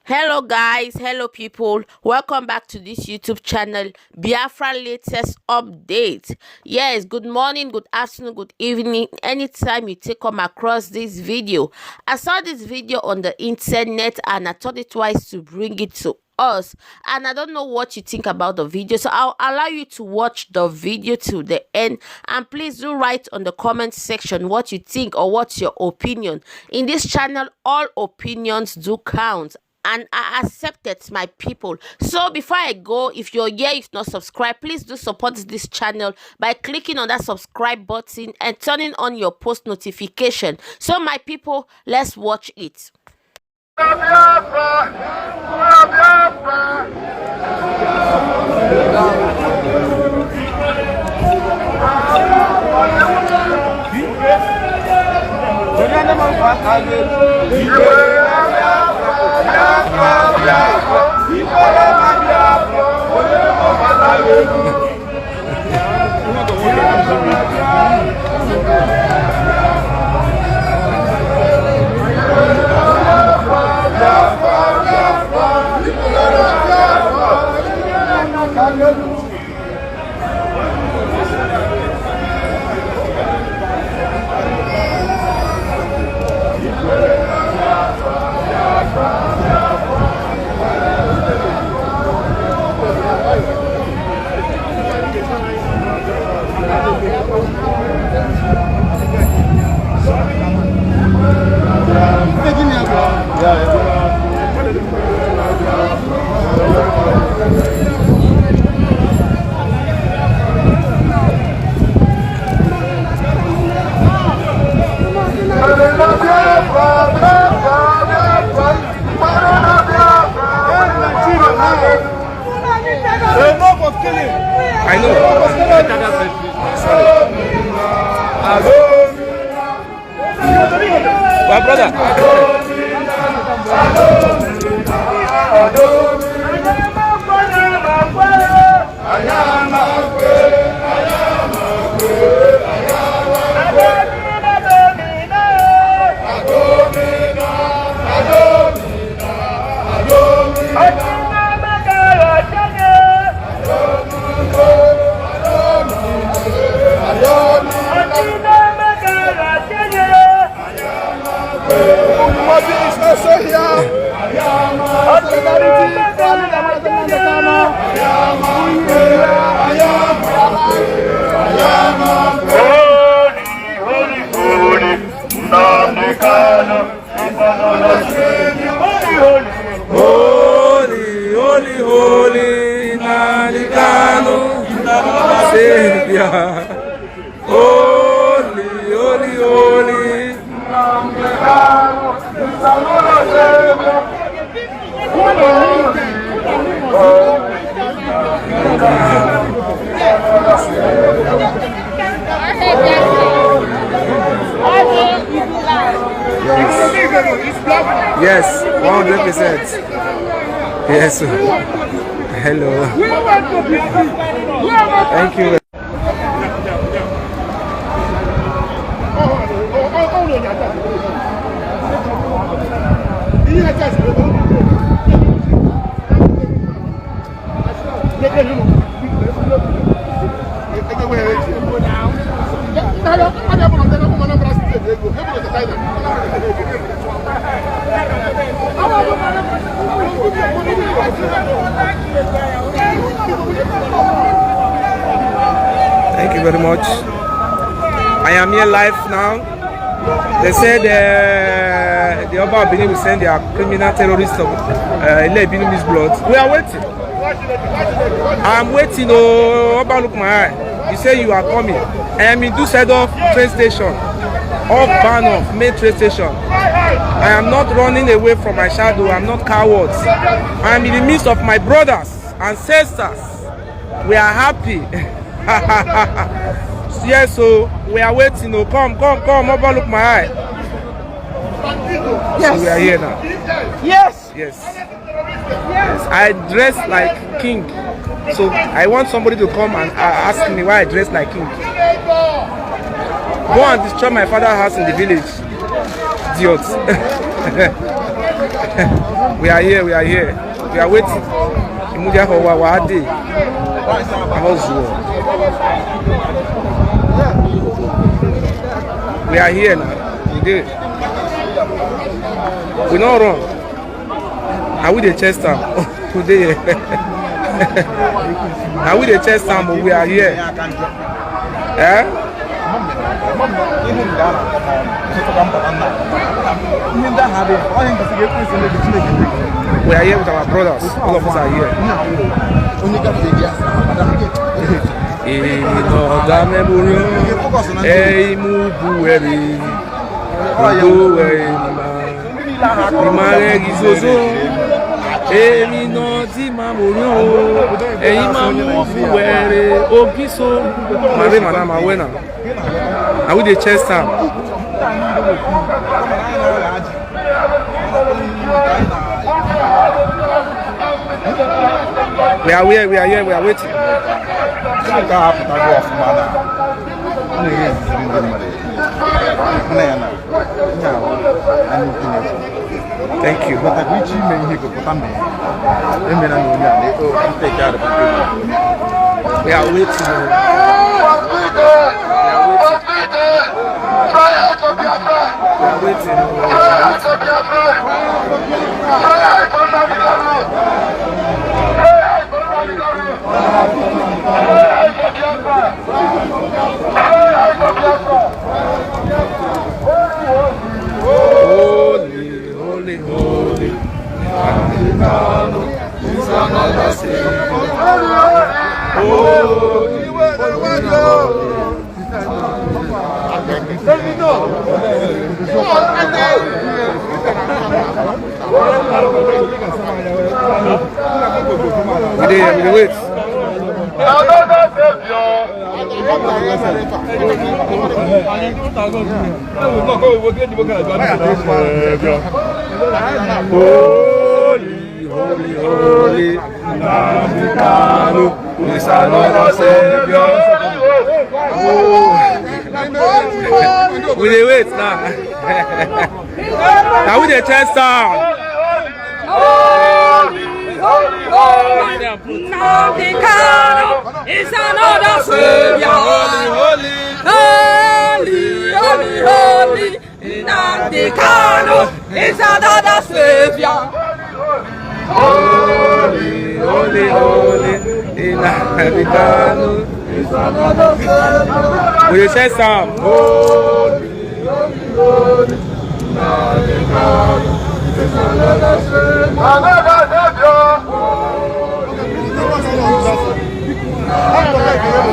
Hello guys, hello people, welcome back to this YouTube channel, Biafra latest update. Yes, good morning, good afternoon, good evening, anytime you take come across this video. I saw this video on the internet and I thought it wise to bring it to us, and I don't know what you think about the video, so I'll allow you to watch the video to the end, and please do write on the comment section what you think or what's your opinion. In this channel, all opinions do count and I accept it, my people. So before I go, if you're here, if not subscribed, please do support this channel by clicking on that subscribe button and turning on your post notification. So my people, let's watch it. I know. My brother. Holy, kanu, Savior. Holy. Yes, 100%. Yes. Hello. Thank you. Thank you very much. I am here live now. They said the Oba Benin will send their criminal terrorists of Beninese blood. We are waiting. I'm waiting. Oh, Oba, look my eye. You say you are coming. I am in Dusseldorf train station, off Bahnhof main train station. I am not running away from my shadow. I'm not cowards. I am in the midst of my brothers and sisters. We are happy. Yes, so we are waiting. Oh, come, Oba, look my eye. Yes. So we are here now. Yes. Yes. I dress like king. So I want somebody to come and ask me why I dress like king. Go and destroy my father's house in the village. Idiots. We are here. We are waiting. Imudia for Wawadi. We are here now. Today. We not wrong. Are we the chest time? Today. Are we the chest time? But we are here. Eh? We are here with our brothers. All of us are here. Are we the chest time? We are here, we are waiting. Thank you. We are waiting. Holy, holy. We wait. Holy, holy, nnamdi kanu is another savior. We dey wait now. Now we dey chest down. Nnamdi Kanu is another savior. Holy, holy, holy. Nnamdi Kanu is another savior. Holy, holy, holy. Nnamdi Kanu is another savior. We dey chest down. Holy, holy, holy. Nnamdi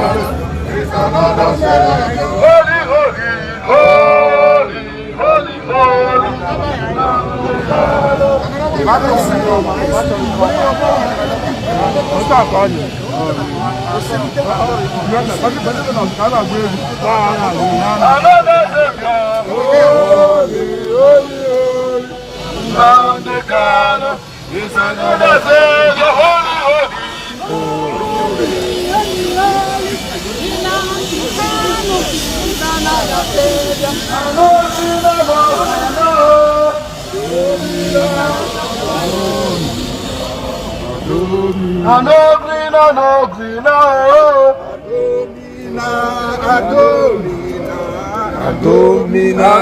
Kanu is another savior. Another savior. Holy, holy, holy, holy, holy. Adobina.